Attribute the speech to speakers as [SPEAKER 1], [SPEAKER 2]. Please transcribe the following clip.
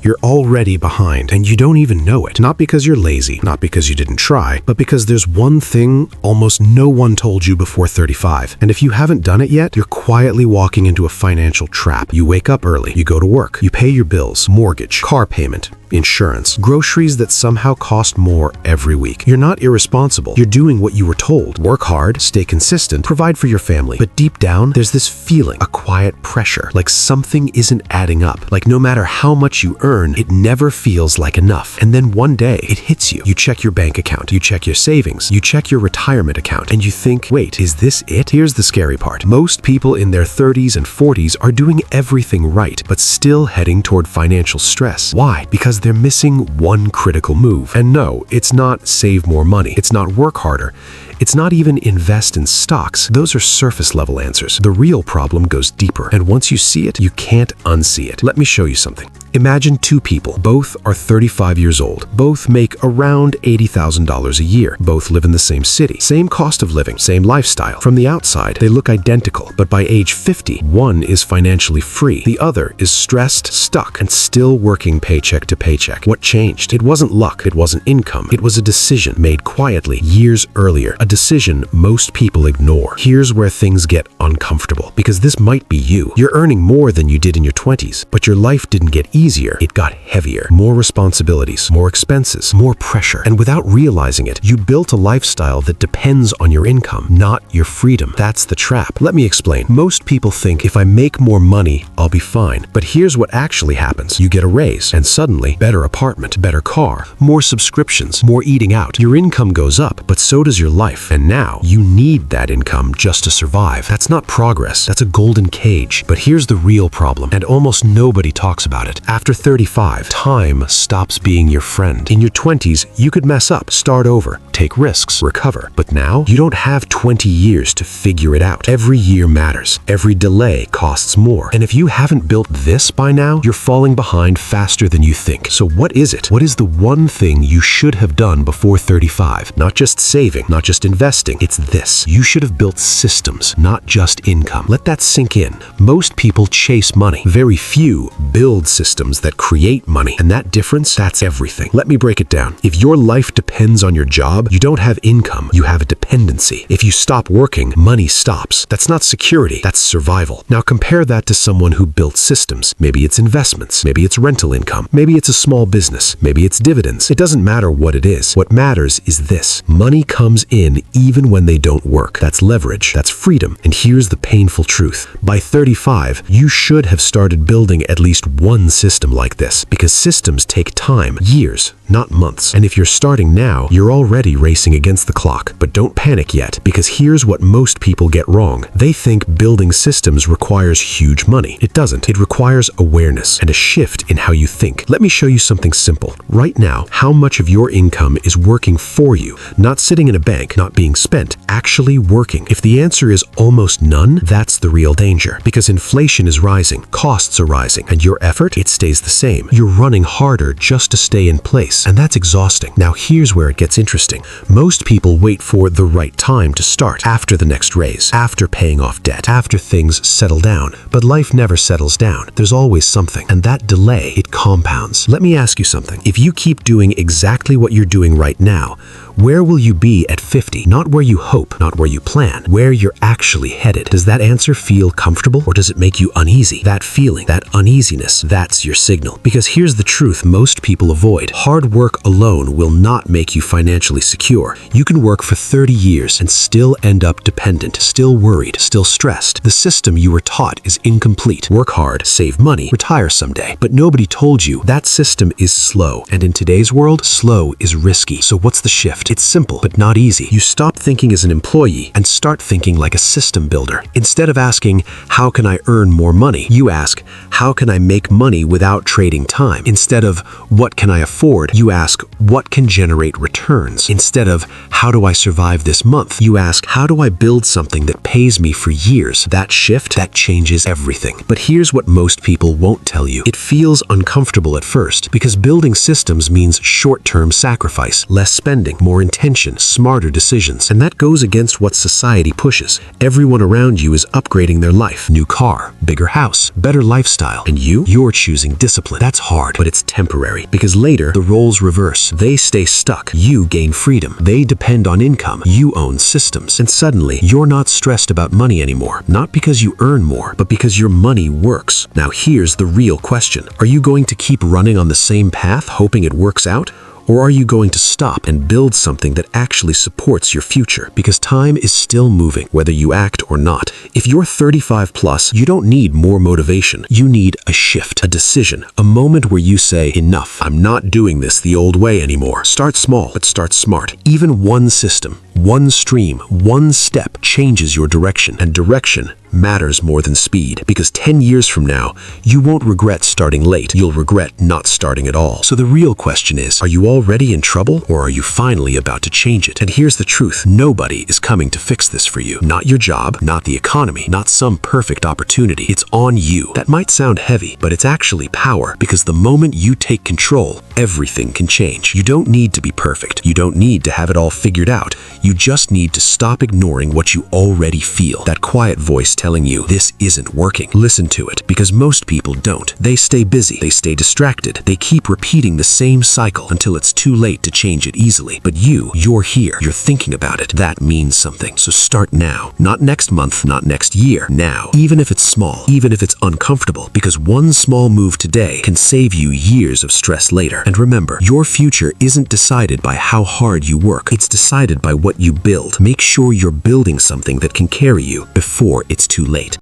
[SPEAKER 1] You're already behind, and you don't even know it. Not because you're lazy, not because you didn't try, but because there's one thing almost no one told you before 35. And if you haven't done it yet, you're quietly walking into a financial trap. You wake up early, you go to work, you pay your bills, mortgage, car payment, insurance, groceries that somehow cost more every week. You're not irresponsible. You're doing what you were told. Work hard, stay consistent, provide for your family. But deep down, there's this feeling, a quiet pressure, like something isn't adding up. Like no matter how much you earn, it never feels like enough. And then one day, it hits you. You check your bank account, you check your savings, you check your retirement account, and you think, wait, is this it? Here's the scary part. Most people in their 30s and 40s are doing everything right, but still heading toward financial stress. Why? Because they're missing one critical move. And no, it's not save more money. It's not work harder. It's not even invest in stocks. Those are surface level answers. The real problem goes deeper. And once you see it, you can't unsee it. Let me show you something. Imagine two people. Both are 35 years old. Both make around $80,000 a year. Both live in the same city. Same cost of living. Same lifestyle. From the outside, they look identical. But by age 50, one is financially free. The other is stressed, stuck, and still working paycheck to paycheck. What changed? It wasn't luck. It wasn't income. It was a decision made quietly years earlier. A decision most people ignore. Here's where things get uncomfortable. Because this might be you. You're earning more than you did in your 20s, but your life didn't get easier. It got heavier. More responsibilities, more expenses, more pressure. And without realizing it, you built a lifestyle that depends on your income, not your freedom. That's the trap. Let me explain. Most people think if I make more money, I'll be fine. But here's what actually happens. You get a raise, and suddenly, better apartment, better car, more subscriptions, more eating out. Your income goes up, but so does your life. And now, you need that income just to survive. That's not progress. That's a golden cage. But here's the real problem, and almost nobody talks about it. After 35, time stops being your friend. In your 20s, you could mess up, start over, take risks, recover. But now, you don't have 20 years to figure it out. Every year matters. Every delay costs more. And if you haven't built this by now, you're falling behind faster than you think. So what is it? What is the one thing you should have done before 35? Not just saving, not just investing. It's this. You should have built systems, not just income. Let that sink in. Most people chase money. Very few build systems that create money. And that difference, that's everything. Let me break it down. If your life depends on your job, you don't have income, you have a dependency. If you stop working, money stops. That's not security, that's survival. Now compare that to someone who built systems. Maybe it's investments, maybe it's rental income, maybe it's a small business, maybe it's dividends. It doesn't matter what it is. What matters is this. Money comes in even when they don't work. That's leverage, that's freedom. And here's the painful truth. By 35, you should have started building at least one system like this, because systems take time, years, not months. And if you're starting now, you're already racing against the clock. But don't panic yet, because here's what most people get wrong. They think building systems requires huge money. It doesn't. It requires awareness and a shift in how you think. Let me show you something simple. Right now, how much of your income is working for you? Not sitting in a bank, not being spent, actually working. If the answer is almost none, that's the real danger. Because inflation is rising, costs are rising, and your effort, it stays the same. You're running harder just to stay in place, and that's exhausting. Now here's where it gets interesting. Most people wait for the right time to start, after the next raise, after paying off debt, after things settle down. But life never settles down. There's always something, and that delay, it compounds. Let me ask you something. If you keep doing exactly what you're doing right now, where will you be at 50? Not where you hope, not where you plan, where you're actually headed. Does that answer feel comfortable, or does it make you uneasy? That feeling, that uneasiness, that's your signal. Because here's the truth most people avoid. Hard work alone will not make you financially secure. You can work for 30 years and still end up dependent, still worried, still stressed. The system you were taught is incomplete. Work hard, save money, retire someday. But nobody told you that system is slow. And in today's world, slow is risky. So what's the shift? It's simple, but not easy. You stop thinking as an employee and start thinking like a system builder. Instead of asking, how can I earn more money? You ask, how can I make money without trading time? Instead of, what can I afford? You ask, what can generate returns? Instead of, how do I survive this month? You ask, how do I build something that pays me for years? That shift, that changes everything. But here's what most people won't tell you. It feels uncomfortable at first, because building systems means short-term sacrifice, less spending, more more intention, smarter decisions. And that goes against what society pushes. Everyone around you is upgrading their life. New car, bigger house, better lifestyle. And you're choosing discipline. That's hard, but it's temporary. Because later, the roles reverse. They stay stuck. You gain freedom. They depend on income. You own systems. And suddenly, you're not stressed about money anymore. Not because you earn more, but because your money works. Now here's the real question. Are you going to keep running on the same path, hoping it works out? Or are you going to stop and build something that actually supports your future? Because time is still moving, whether you act or not. If you're 35 plus, you don't need more motivation. You need a shift, a decision, a moment where you say, enough, I'm not doing this the old way anymore. Start small, but start smart. Even one system, one stream, one step changes your direction. And direction matters more than speed, because 10 years from now, you won't regret starting late. You'll regret not starting at all. So the real question is, are you already in trouble, or are you finally about to change it? And here's the truth. Nobody is coming to fix this for you. Not your job, not the economy, not some perfect opportunity. It's on you. That might sound heavy, but it's actually power, because the moment you take control, everything can change. You don't need to be perfect. You don't need to have it all figured out. You just need to stop ignoring what you already feel. That quiet voice telling you this isn't working. Listen to it, because most people don't. They stay busy. They stay distracted. They keep repeating the same cycle until it's too late to change it easily. But you're here. You're thinking about it. That means something. So start now. Not next month, not next year. Now. Even if it's small, even if it's uncomfortable, because one small move today can save you years of stress later. And remember, your future isn't decided by how hard you work. It's decided by what you build. Make sure you're building something that can carry you before it's too late.